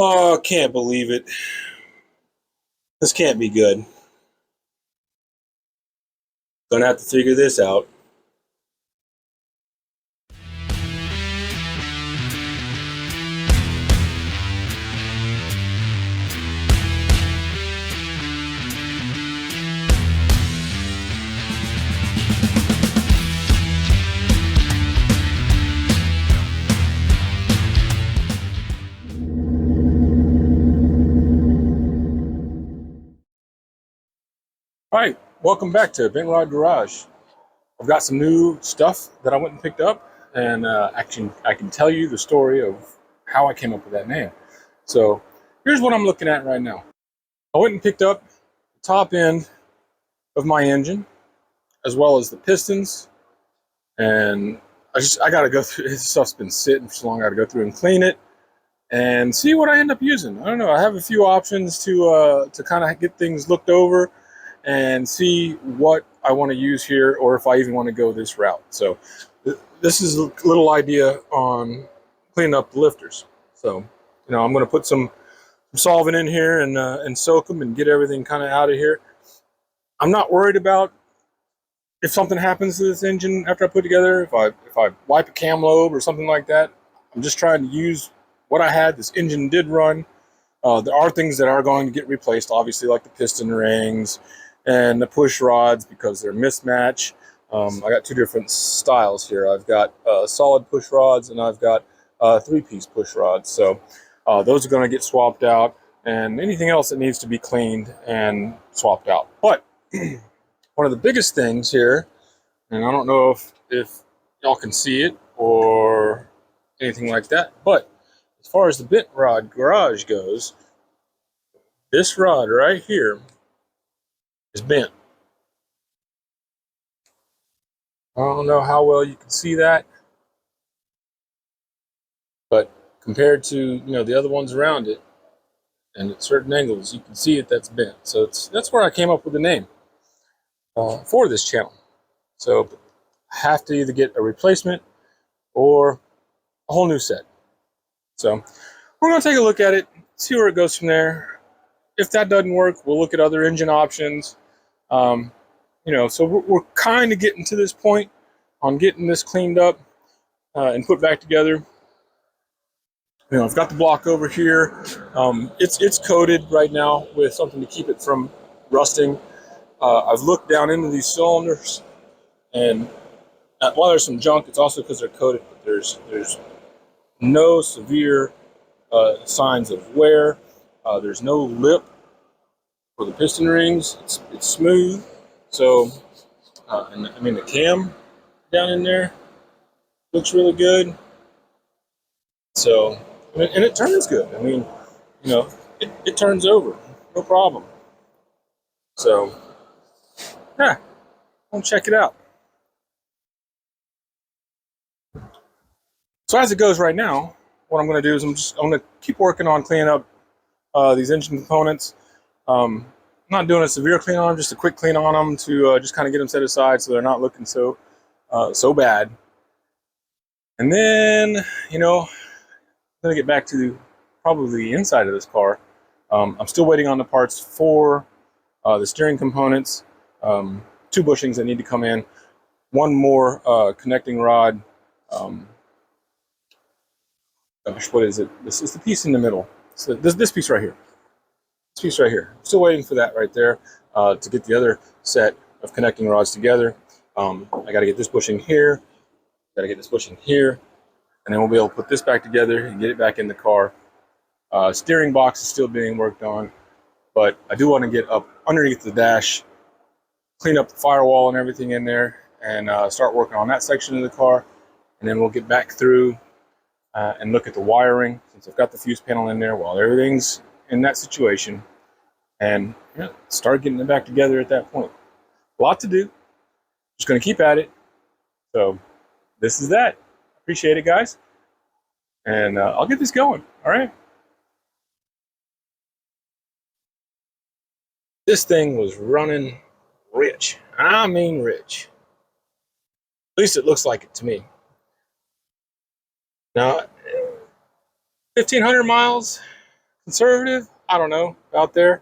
Oh, can't believe it. This can't be good. Gonna have to figure this out. All right, welcome back to Bent Rod Garage. I've got some new stuff that I went and picked up, and actually, I can tell you the story of how I came up with that name. So, here's what I'm looking at right now. I went and picked up the top end of my engine, as well as the pistons, and I got to go through. This stuff's been sitting for so long. I got to go through and clean it and see what I end up using. I don't know. I have a few options to kind of get things looked over and see what I want to use here, or if I even want to go this route. So this is a little idea on cleaning up the lifters. So I'm going to put some solvent in here and soak them and get everything kind of out of here. I'm not worried about if something happens to this engine after I put it together. If I wipe a cam lobe or something like that, I'm just trying to use what I had. This engine did run. There are things that are going to get replaced, obviously, like the piston rings and the push rods because they're mismatched. I got two different styles here. I've got solid push rods and I've got three-piece push rods. So those are going to get swapped out, and anything else that needs to be cleaned and swapped out. But one of the biggest things here, and I don't know if y'all can see it or anything like that, but as far as the Bent Rod Garage goes, this rod right here is bent. I don't know how well you can see that, but compared to the other ones around it, and at certain angles, you can see that's bent. So that's where I came up with the name for this channel. So I have to either get a replacement or a whole new set. So we're going to take a look at it, see where it goes from there. If that doesn't work, we'll look at other engine options. So we're kind of getting to this point on getting this cleaned up and put back together. I've got the block over here. It's coated right now with something to keep it from rusting. I've looked down into these cylinders, and while there's some junk, it's also because they're coated, but there's no severe signs of wear. There's no lip for the piston rings. It's smooth. So, and I mean the cam down in there looks really good. So, and it turns good. I mean, it turns over, no problem. So, yeah, I'll check it out. So as it goes right now, what I'm going to do is I'm going to keep working on cleaning up these engine components. I'm not doing a severe clean on them, just a quick clean on them to just kind of get them set aside so they're not looking so bad. And then, I'm going to get back to probably the inside of this car. I'm still waiting on the parts for the steering components, two bushings that need to come in, one more connecting rod. What is it? This is the piece in the middle. So this piece right here. This piece right here. I'm still waiting for that right there to get the other set of connecting rods together. I got to get this bushing here. Got to get this bushing here. And then we'll be able to put this back together and get it back in the car. Steering box is still being worked on, but I do want to get up underneath the dash, clean up the firewall and everything in there, and start working on that section of the car. And then we'll get back through and look at the wiring, since I've got the fuse panel in there while everything's in that situation, and start getting it back together at that point. A lot to do. Just going to keep at it. So this is that. Appreciate it, guys. And I'll get this going. All right. This thing was running rich. I mean rich. At least it looks like it to me. Now, 1,500 miles, conservative. I don't know, out there.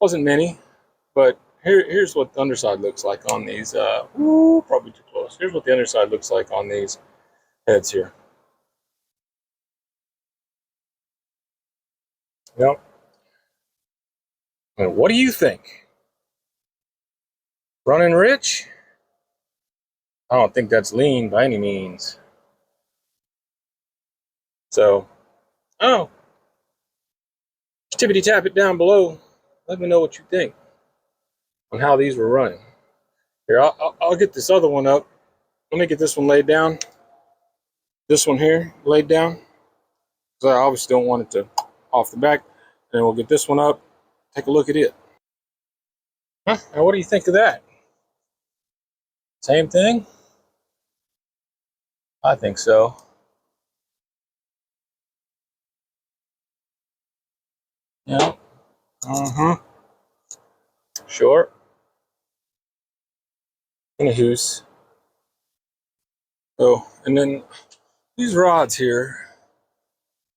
Wasn't many, but here's what the underside looks like on these. Probably too close. Here's what the underside looks like on these heads here. Yep. And what do you think? Running rich? I don't think that's lean by any means. So, oh, tippity tap it down below. Let me know what you think on how these were running. Here, I'll get this other one up. Let me get this one laid down. This one here laid down, because I obviously don't want it to off the back. And we'll get this one up. Take a look at it. Huh? Now, what do you think of that? Same thing? I think so. Yeah. Sure. Anywho's. So, and then these rods here,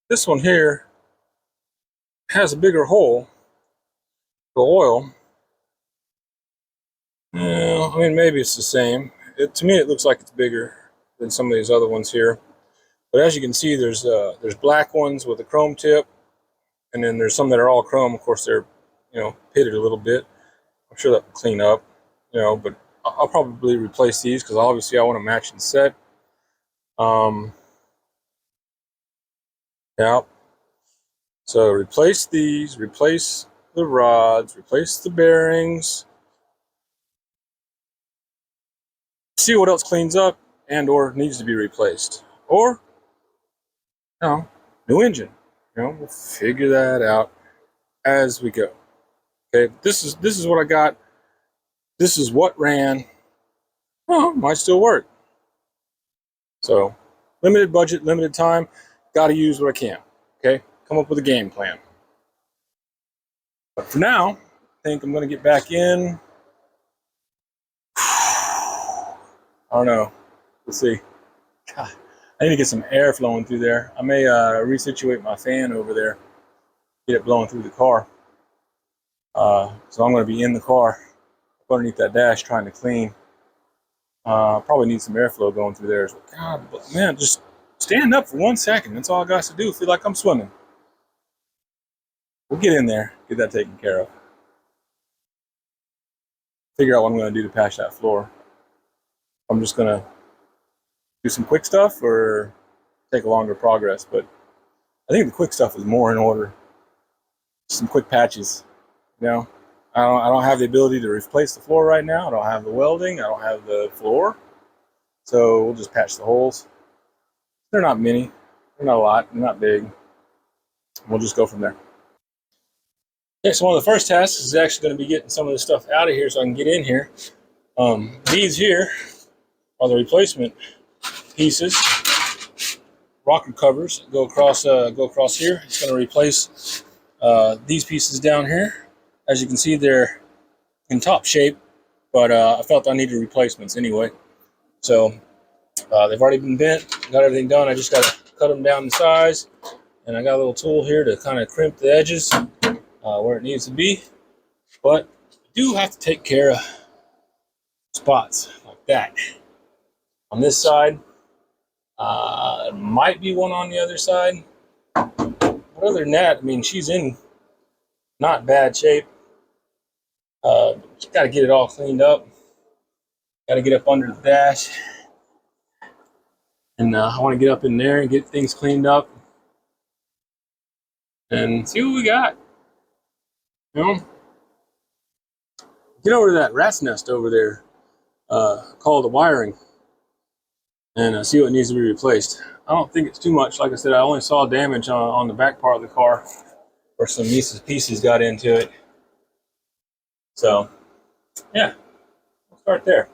this one here has a bigger hole for oil. Yeah, I mean, maybe it's the same. To me, it looks like it's bigger than some of these other ones here. But as you can see, there's black ones with a chrome tip, and then there's some that are all chrome. Of course, they're pitted a little bit. I'm sure that will clean up, but I'll probably replace these because obviously I want to match and set. Yeah. So replace these, replace the rods, replace the bearings. See what else cleans up and or needs to be replaced. Or, new engine. We'll figure that out as we go. Okay, this is what I got. This is what ran. Might still work. So, limited budget, limited time. Got to use what I can. Okay, come up with a game plan. But for now, I think I'm going to get back in. I don't know. Let's see. God, I need to get some air flowing through there. I may resituate my fan over there, get it blowing through the car. So I'm going to be in the car, underneath that dash, trying to clean. Probably need some airflow going through there as well. God, man, just stand up for 1 second. That's all I got to do. Feel like I'm swimming. We'll get in there, get that taken care of. Figure out what I'm going to do to patch that floor. I'm just going to do some quick stuff or take a longer progress, but I think the quick stuff is more in order. Some quick patches. I don't have the ability to replace the floor right now. I don't have the welding. I don't have the floor. So we'll just patch the holes. They're not many. They're not a lot. They're not big. We'll just go from there. Okay, so one of the first tasks is actually going to be getting some of this stuff out of here so I can get in here. These here are the replacement pieces. Rocker covers go across here. It's going to replace these pieces down here. As you can see, they're in top shape, but I felt I needed replacements anyway. So they've already been bent, got everything done. I just got to cut them down in size, and I got a little tool here to kind of crimp the edges where it needs to be. But I do have to take care of spots like that. On this side, there might be one on the other side. But other than that, I mean, she's in not bad shape. Just got to get it all cleaned up. Got to get up under the dash. And I want to get up in there and get things cleaned up. And see what we got. Get over to that rat's nest over there. Call the wiring. And see what needs to be replaced. I don't think it's too much. Like I said, I only saw damage on the back part of the car where some pieces got into it. So, yeah, we'll start there.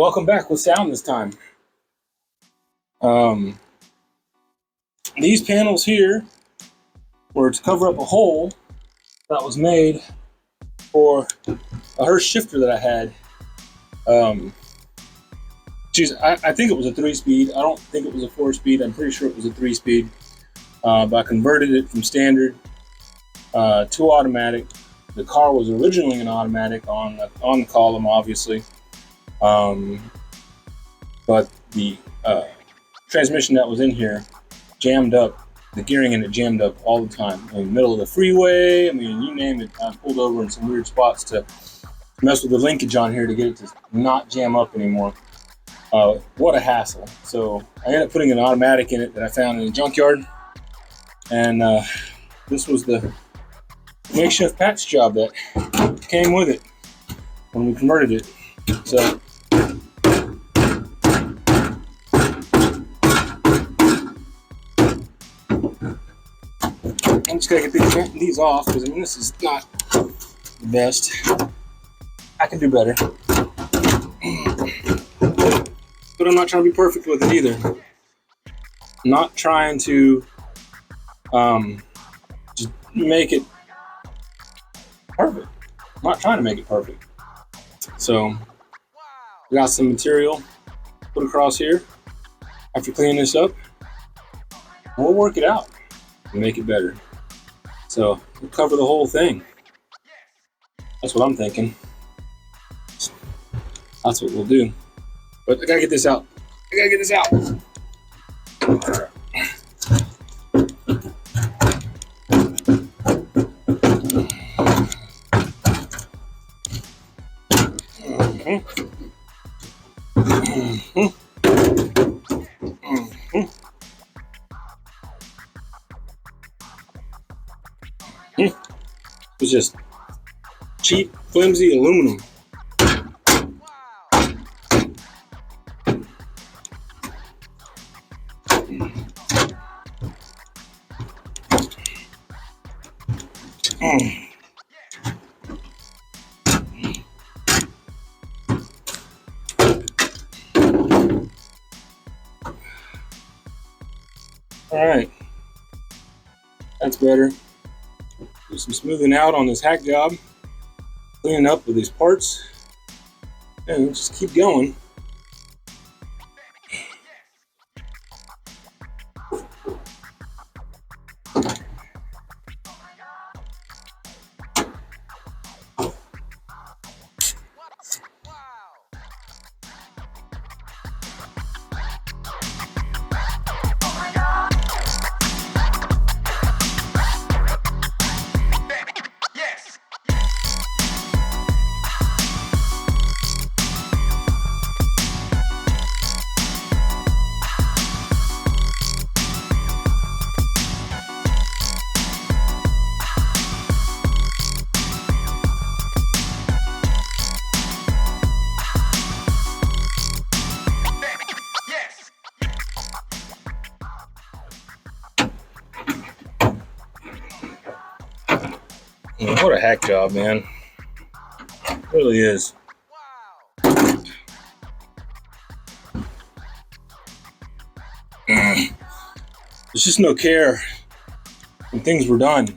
welcome back with sound this time. These panels here were to cover up a hole that was made for a Hurst shifter that I had. I think it was a 3-speed. I don't think it was a 4-speed. I'm pretty sure it was a 3-speed. But I converted it from standard to automatic. The car was originally an automatic on the column, obviously. But the transmission that was in here jammed up. The gearing in it jammed up all the time. In the middle of the freeway, I mean, you name it. I pulled over in some weird spots to mess with the linkage on here to get it to not jam up anymore. What a hassle. So I ended up putting an automatic in it that I found in the junkyard. And this was the makeshift patch job that came with it when we converted it. So I'm just gonna get these off because I mean this is not the best. I can do better, but I'm not trying to be perfect with it either. I'm not trying to just make it perfect. I'm not trying to make it perfect. So we got some material put across here. After cleaning this up, we'll work it out and make it better. So we'll cover the whole thing. That's what I'm thinking. That's what we'll do. But I gotta get this out. It's just cheap, flimsy aluminum. All right, that's better. Do some smoothing out on this hack job, cleaning up with these parts, and just keep going. What a hack job, man. It really is. There's just no care when things were done.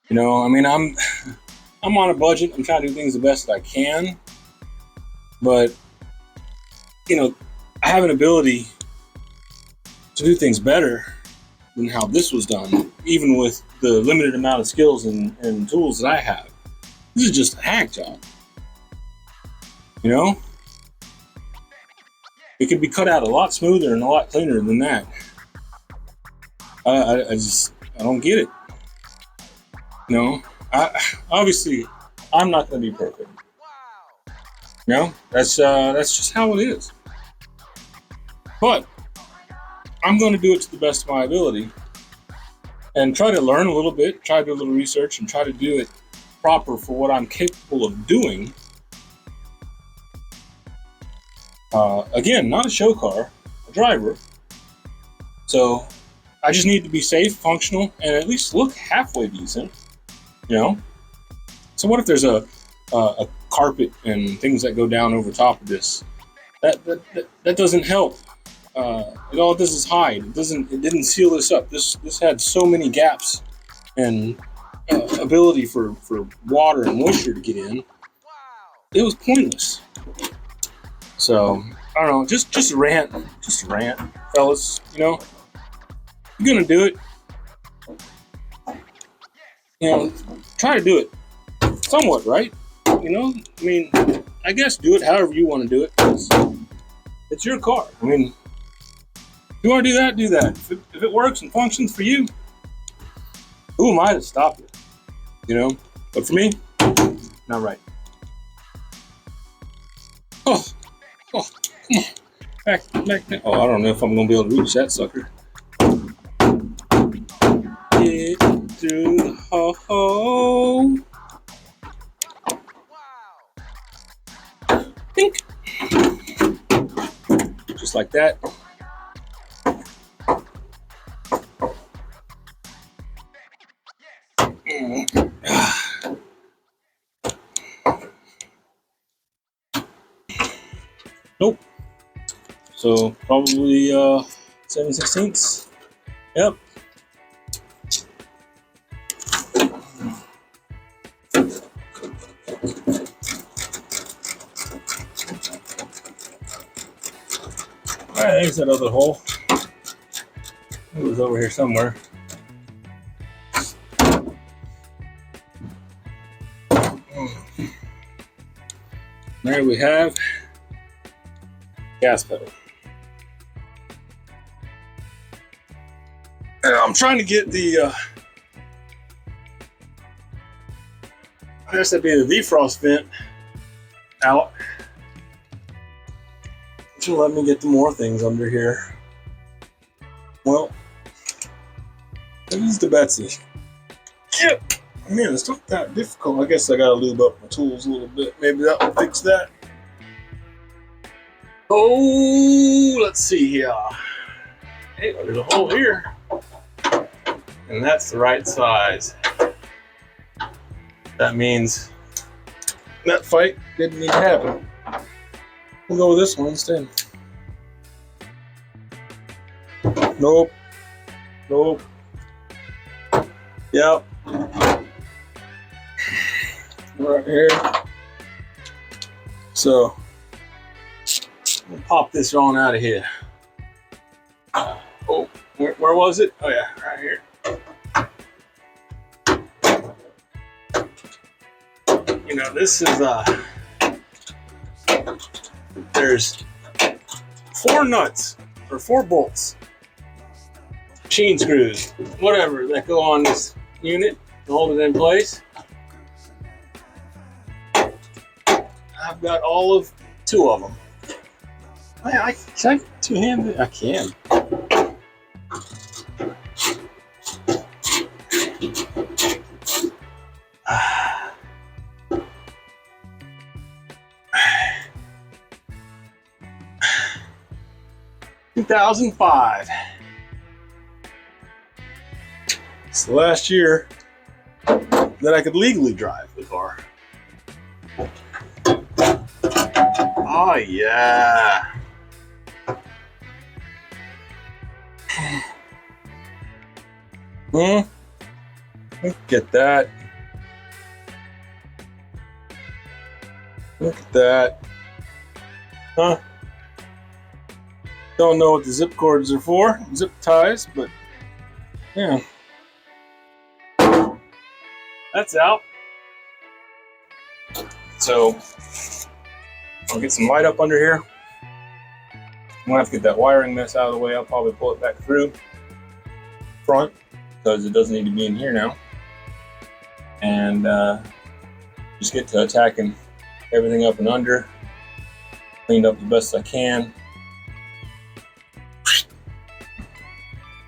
You know, I mean, I'm on a budget. I'm trying to do things the best that I can. But, you know, I have an ability to do things better than how this was done, even with the limited amount of skills and tools that I have. This is just a hack job. You know? It could be cut out a lot smoother and a lot cleaner than that. I don't get it. You know? Obviously, I'm not going to be perfect. You know? That's just how it is. But I'm going to do it to the best of my ability and try to learn a little bit, try to do a little research, and try to do it proper for what I'm capable of doing. Again, not a show car, a driver. So I just need to be safe, functional, and at least look halfway decent. You know? So what if there's a carpet and things that go down over top of this. That doesn't help. It all it does is hide. It didn't seal this up. This had so many gaps and ability for water and moisture to get in. It was pointless. So I don't know. Just a rant, fellas. You know, you're gonna do it. You know, try to do it somewhat, right? You know, I mean, I guess do it however you want to do it. It's your car. I mean, if you want to do that, do that. If it works and functions for you, who am I to stop it? You know, but for me, not right. Oh, come on. Back. Oh, I don't know if I'm gonna be able to reach that sucker. Get through the hole. Think. Just like that. Nope. So probably 7/16. Yep. Alright, there's that other hole. It was over here somewhere. There we have gas pedal. And I'm trying to get the I guess that'd be the defrost vent out. Which will let me get to more things under here. Well, this is the Betsy. Yeah. Man, it's not that difficult. I guess I gotta lube up my tools a little bit. Maybe that will fix that. Oh, let's see here. Hey, there's a hole here. And that's the right size. That means that fight didn't need to happen. We'll go with this one instead. Nope. Yep. Right here. So, we'll pop this on out of here. Oh, where was it? Oh yeah, right here. You know, this is there's 4 nuts or 4 bolts, machine screws, whatever, that go on this unit to hold it in place. I've got all of 2 of them. Can I two-hand it? I can. $2005. It's the last year that I could legally drive the car. Oh yeah. Look at that. Look at that. Huh? Don't know what the zip cords are for, zip ties, but yeah. That's out. So I'll get some light up under here. I'm gonna have to get that wiring mess out of the way. I'll probably pull it back through front because it doesn't need to be in here now. And just get to attacking everything up and under. Cleaned up the best I can.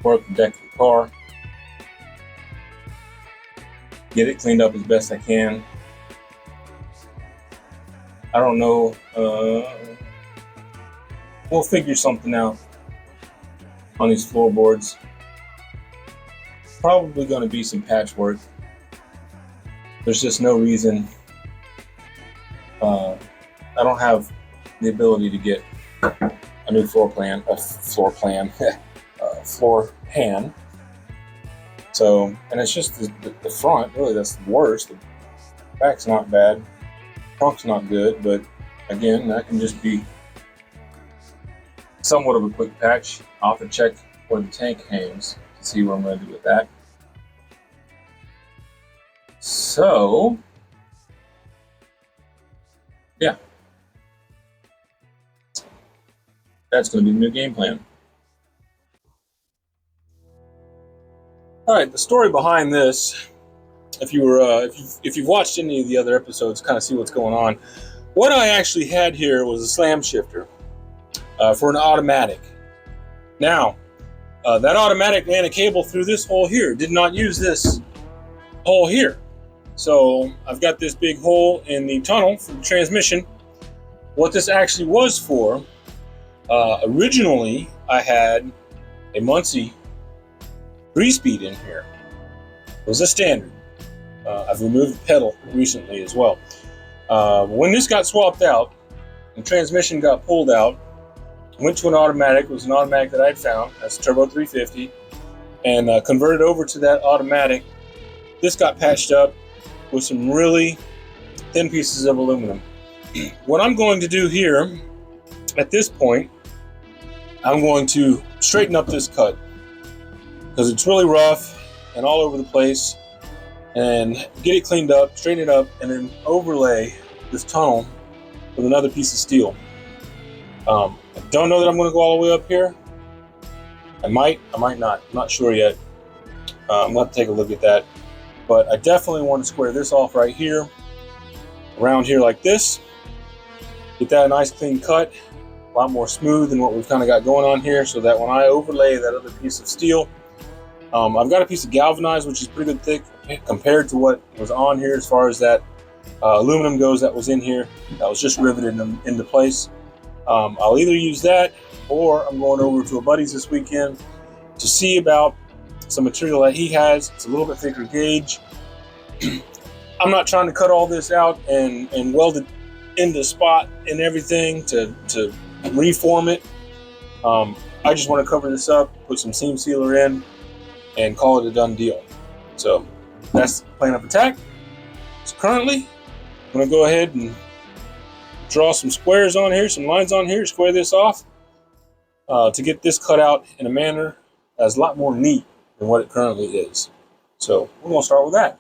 Work the deck of the car. Get it cleaned up as best I can. I don't know. We'll figure something out on these floorboards. Probably going to be some patchwork. There's just no reason I don't have the ability to get a new floor pan. So, and it's just the front, really, that's the worst. The back's not bad. Trunk's not good, but again, that can just be somewhat of a quick patch. I'll have to check where the tank hangs to see what I'm going to do with that. So, yeah, that's going to be the new game plan. All right, the story behind this, if you've watched any of the other episodes, kind of see what's going on. What I actually had here was a slam shifter for an automatic. Now, that automatic ran a cable through this hole here. Did not use this hole here. So I've got this big hole in the tunnel for the transmission. What this actually was for, originally I had a Muncie 3-speed in here. It was a standard. I've removed the pedal recently as well. When this got swapped out, the transmission got pulled out, went to an automatic. It was an automatic that I'd found. That's a Turbo 350. And converted over to that automatic. This got patched up with some really thin pieces of aluminum. What I'm going to do here, at this point, I'm going to straighten up this cut because it's really rough and all over the place, and get it cleaned up, straighten it up, and then overlay this tunnel with another piece of steel. I don't know that I'm going to go all the way up here. I might not. I'm not sure yet. I'm going to take a look at that. But I definitely want to square this off right here, around here like this. Get that a nice clean cut, a lot more smooth than what we've kind of got going on here, so that when I overlay that other piece of steel, I've got a piece of galvanized, which is pretty good thick compared to what was on here as far as that aluminum goes that was in here. That was just riveted into place. I'll either use that, or I'm going over to a buddy's this weekend to see about some material that he has. It's a little bit thicker gauge. I'm not trying to cut all this out and weld it into spot and everything to reform it. I just want to cover this up, put some seam sealer in, and call it a done deal. So that's the plan of attack. So currently, I'm going to go ahead and draw some squares on here, some lines on here, square this off to get this cut out in a manner that's a lot more neat than what it currently is. So we're going to start with that.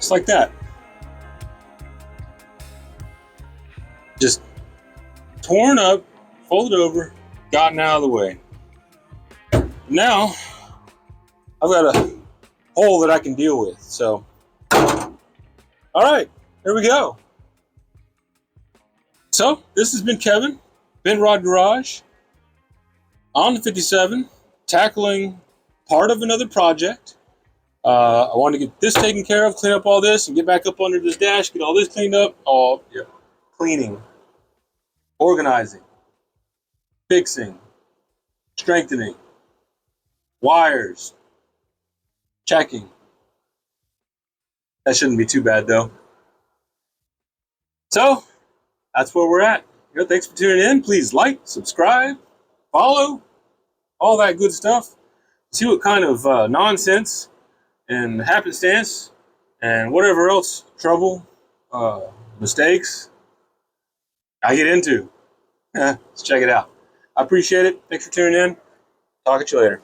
just like that. Just torn up, folded over, gotten out of the way. Now, I've got a hole that I can deal with. So, all right, here we go. So, this has been Kevin, Bent Rod Garage, on the 57, tackling part of another project. I wanted to get this taken care of, clean up all this, and get back up under this dash, get all this cleaned up. All cleaning, organizing, fixing, strengthening, wires, checking. That shouldn't be too bad though. So that's where we're at. Thanks for tuning in. Please like, subscribe, follow, all that good stuff. See what kind of nonsense and happenstance and whatever else trouble, mistakes I get into. Let's check it out. I appreciate it. Thanks for tuning in. Talk at you later.